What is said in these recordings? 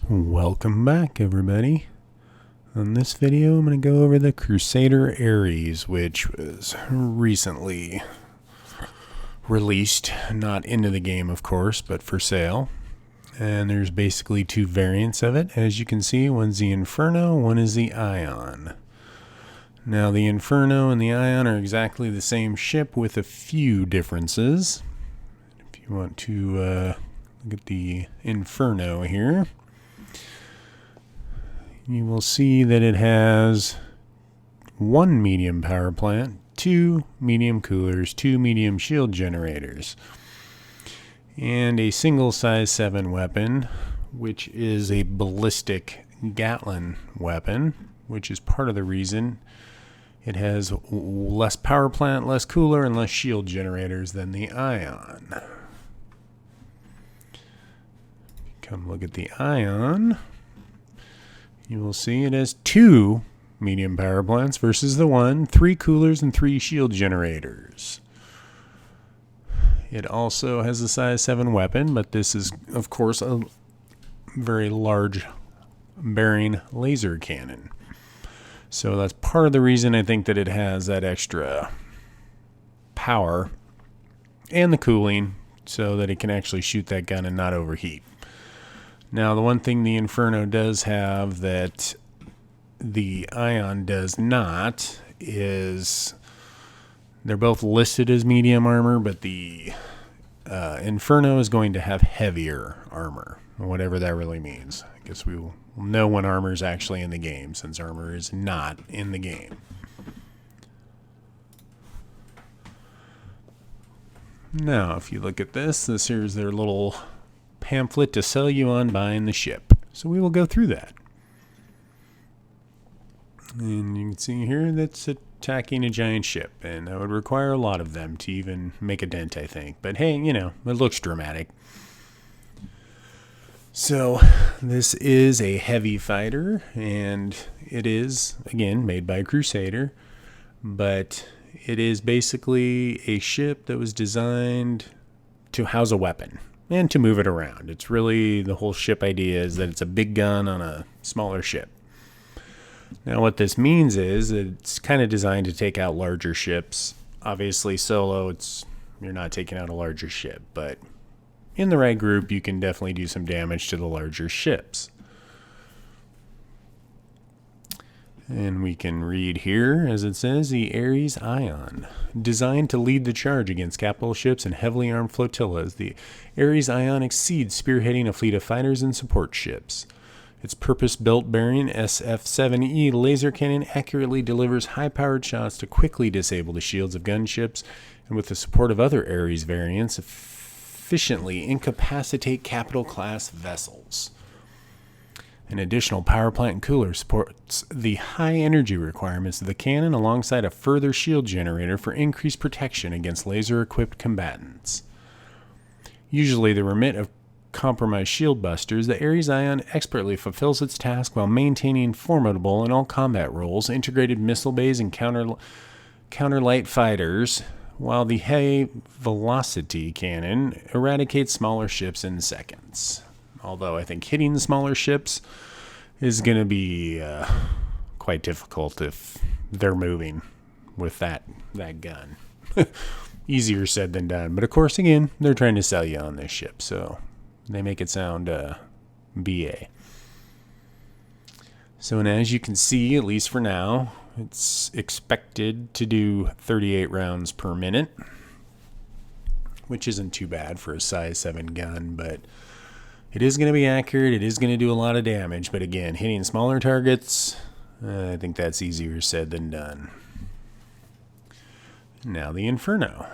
Welcome back, everybody. On this video, I'm going to go over the Crusader Ares, which was recently released, not into the game, of course, but for sale. And there's basically two variants of it. As you can see, one's the Inferno, one is the Ion. Now, the Inferno and the Ion are exactly the same ship with a few differences. If you want to look at the Inferno here, you will see that it has one medium power plant, two medium coolers, two medium shield generators, and a single size 7 weapon, which is a ballistic Gatling weapon, which is part of the reason it has less power plant, less cooler, and less shield generators than the Ion. Come look at the Ion. You will see it has two medium power plants versus the one, 3 coolers and 3 shield generators. It also has a size 7 weapon, but this is, of course, a very large bearing laser cannon. So that's part of the reason I think that it has that extra power and the cooling so that it can actually shoot that gun and not overheat. Now, the one thing the Inferno does have that the Ion does not is they're both listed as medium armor, but the Inferno is going to have heavier armor, whatever that really means. I guess we will know when armor is actually in the game, since armor is not in the game. Now, if you look at this here's their little pamphlet to sell you on buying the ship. So we will go through that. And you can see here that's attacking a giant ship, and that would require a lot of them to even make a dent, I think. But hey, you know, it looks dramatic. So this is a heavy fighter, and it is, again, made by Crusader, but it is basically a ship that was designed to house a weapon and to move it around. It's really, the whole ship idea is that it's a big gun on a smaller ship. Now what this means is it's kind of designed to take out larger ships. Obviously solo, you're not taking out a larger ship, but in the right group you can definitely do some damage to the larger ships. And we can read here, as it says, the Ares Ion. Designed to lead the charge against capital ships and heavily armed flotillas, the Ares Ion exceeds spearheading a fleet of fighters and support ships. Its purpose-built bearing SF-7E laser cannon accurately delivers high-powered shots to quickly disable the shields of gunships, and with the support of other Ares variants, efficiently incapacitate capital-class vessels. An additional power plant and cooler supports the high energy requirements of the cannon alongside a further shield generator for increased protection against laser-equipped combatants. Usually the remit of compromised shield busters, the Ares Ion expertly fulfills its task while maintaining formidable in all combat roles, integrated missile bays and counter light fighters, while the high velocity cannon eradicates smaller ships in seconds. Although I think hitting the smaller ships is going to be quite difficult if they're moving with that gun. Easier said than done. But of course, again, they're trying to sell you on this ship, so they make it sound BA. So, and as you can see, at least for now, it's expected to do 38 rounds per minute, which isn't too bad for a size 7 gun, but it is going to be accurate. It is going to do a lot of damage. But again, hitting smaller targets, I think that's easier said than done. Now the Inferno.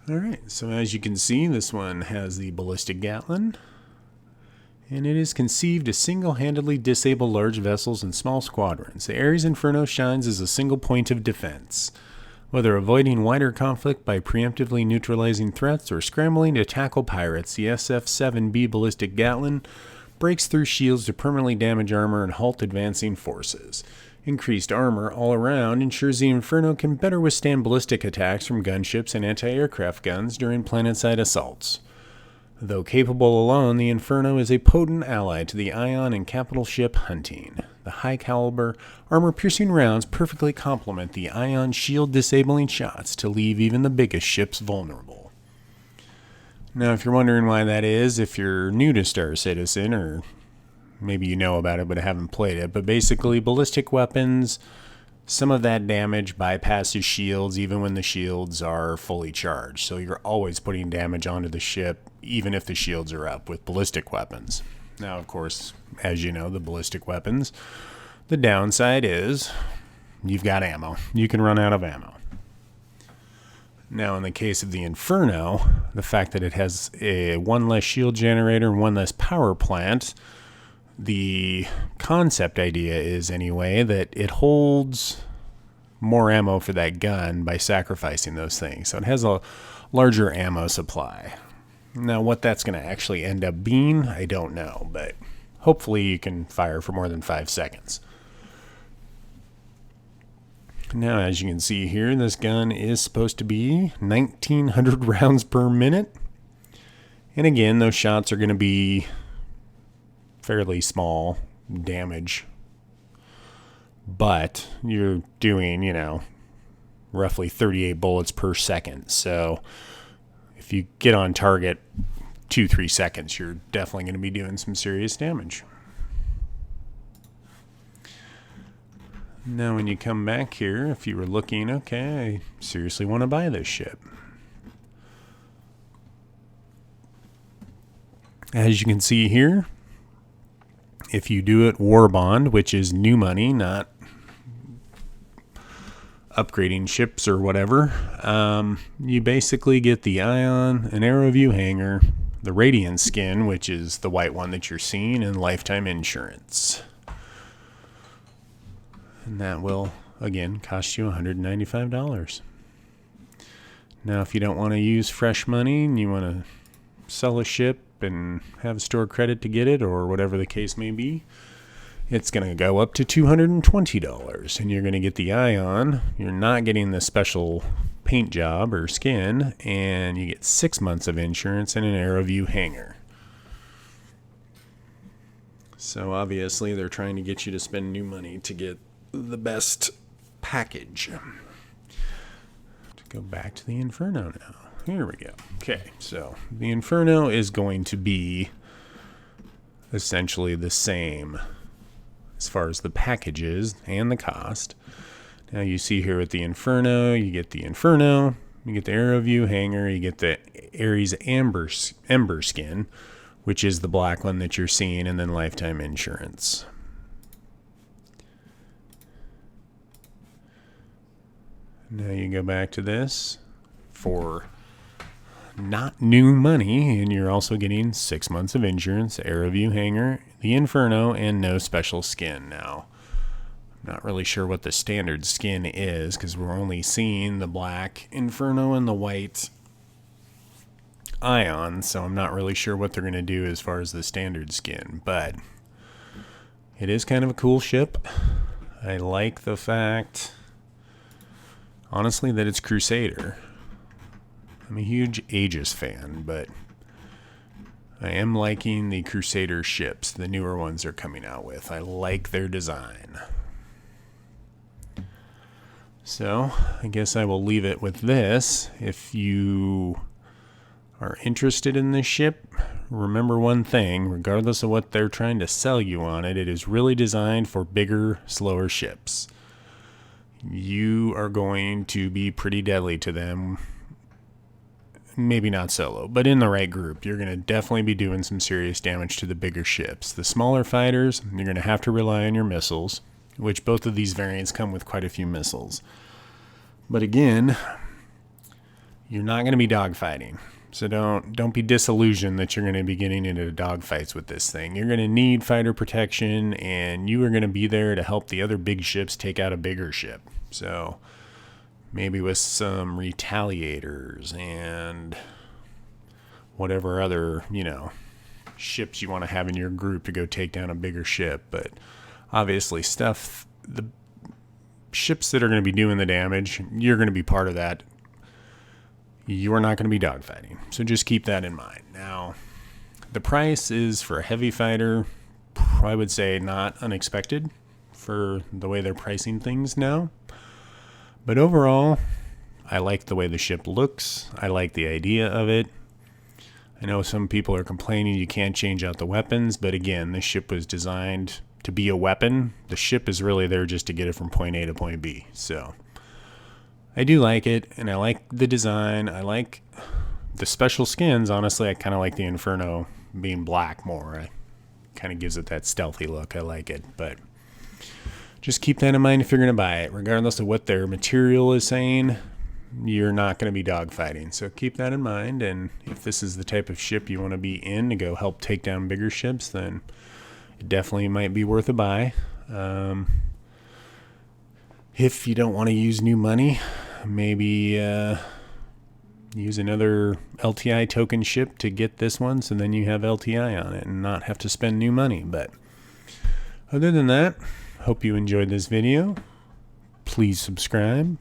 Alright, so as you can see, this one has the ballistic Gatling. And it is conceived to single-handedly disable large vessels and small squadrons. The Ares Inferno shines as a single point of defense. Whether avoiding wider conflict by preemptively neutralizing threats or scrambling to tackle pirates, the SF-7B ballistic Gatling breaks through shields to permanently damage armor and halt advancing forces. Increased armor all around ensures the Inferno can better withstand ballistic attacks from gunships and anti-aircraft guns during planetside assaults. Though capable alone, the Inferno is a potent ally to the Ion and capital ship hunting. The high-caliber, armor-piercing rounds perfectly complement the Ion shield-disabling shots to leave even the biggest ships vulnerable. Now, if you're wondering why that is, if you're new to Star Citizen, or maybe you know about it but haven't played it, but basically ballistic weapons, some of that damage bypasses shields even when the shields are fully charged. So you're always putting damage onto the ship even if the shields are up with ballistic weapons. Now, of course, as you know, the ballistic weapons, the downside is you've got ammo. You can run out of ammo. Now, in the case of the Inferno, the fact that it has one less shield generator and one less power plant, the concept idea is, anyway, that it holds more ammo for that gun by sacrificing those things. So it has a larger ammo supply. Now, what that's going to actually end up being, I don't know, but hopefully you can fire for more than 5 seconds. Now, as you can see here, this gun is supposed to be 1,900 rounds per minute. And again, those shots are going to be fairly small damage. But you're doing, roughly 38 bullets per second. So if you get on target 2-3 seconds, you're definitely going to be doing some serious damage. Now, when you come back here, if you were looking, okay, I seriously want to buy this ship. As you can see here, if you do it war bond, which is new money, not upgrading ships or whatever, you basically get the Ion, an Arrow View hangar, the Radiant skin, which is the white one that you're seeing, and lifetime insurance. And that will, again, cost you $195. Now, if you don't want to use fresh money and you want to sell a ship and have store credit to get it, or whatever the case may be, it's going to go up to $220. And you're going to get the Ion. You're not getting the special paint job or skin. And you get 6 months of insurance and an Arrow View hangar. So obviously they're trying to get you to spend new money to get the best package. To go back to the Inferno now. Here we go. Okay, so the Inferno is going to be essentially the same as far as the packages and the cost. Now you see here with the Inferno, you get the Arrow View hangar, you get the Ares Ember skin, which is the black one that you're seeing, and then lifetime insurance. Now you go back to this for not new money, and you're also getting 6 months of insurance, Arrow View hangar, the Inferno, and no special skin. Now, I'm not really sure what the standard skin is, because we're only seeing the black Inferno and the white Ion, so I'm not really sure what they're going to do as far as the standard skin, but it is kind of a cool ship. I like the fact, honestly, that it's Crusader. I'm a huge Aegis fan, but I am liking the Crusader ships, the newer ones they're coming out with. I like their design. So, I guess I will leave it with this. If you are interested in this ship, remember one thing, regardless of what they're trying to sell you on it, it is really designed for bigger, slower ships. You are going to be pretty deadly to them. Maybe not solo, but in the right group, you're going to definitely be doing some serious damage to the bigger ships. The smaller fighters, you're going to have to rely on your missiles, which both of these variants come with quite a few missiles. But again, you're not going to be dogfighting. So don't be disillusioned that you're going to be getting into dogfights with this thing. You're going to need fighter protection, and you are going to be there to help the other big ships take out a bigger ship. So maybe with some retaliators and whatever other, ships you want to have in your group to go take down a bigger ship. But obviously the ships that are going to be doing the damage, you're going to be part of that. you are not going to be dogfighting. So just keep that in mind. Now, the price is for a heavy fighter, I would say not unexpected for the way they're pricing things now. But overall, I like the way the ship looks. I like the idea of it. I know some people are complaining you can't change out the weapons, but again, this ship was designed to be a weapon. The ship is really there just to get it from point A to point B. So I do like it, and I like the design. I like the special skins. Honestly, I kind of like the Inferno being black more. It kind of gives it that stealthy look. I like it, but just keep that in mind if you're going to buy it. Regardless of what their material is saying, you're not going to be dogfighting. So keep that in mind, and if this is the type of ship you want to be in to go help take down bigger ships, then it definitely might be worth a buy. If you don't want to use new money, maybe use another LTI token ship to get this one, so then you have LTI on it and not have to spend new money. But other than that, hope you enjoyed this video. Please subscribe.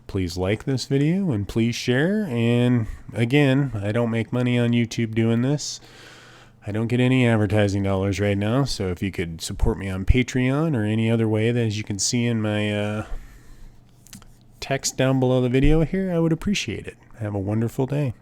Please like this video and please share. And again, I don't make money on YouTube doing this. I don't get any advertising dollars right now. So if you could support me on Patreon or any other way that, as you can see in my text down below the video here, I would appreciate it. Have a wonderful day.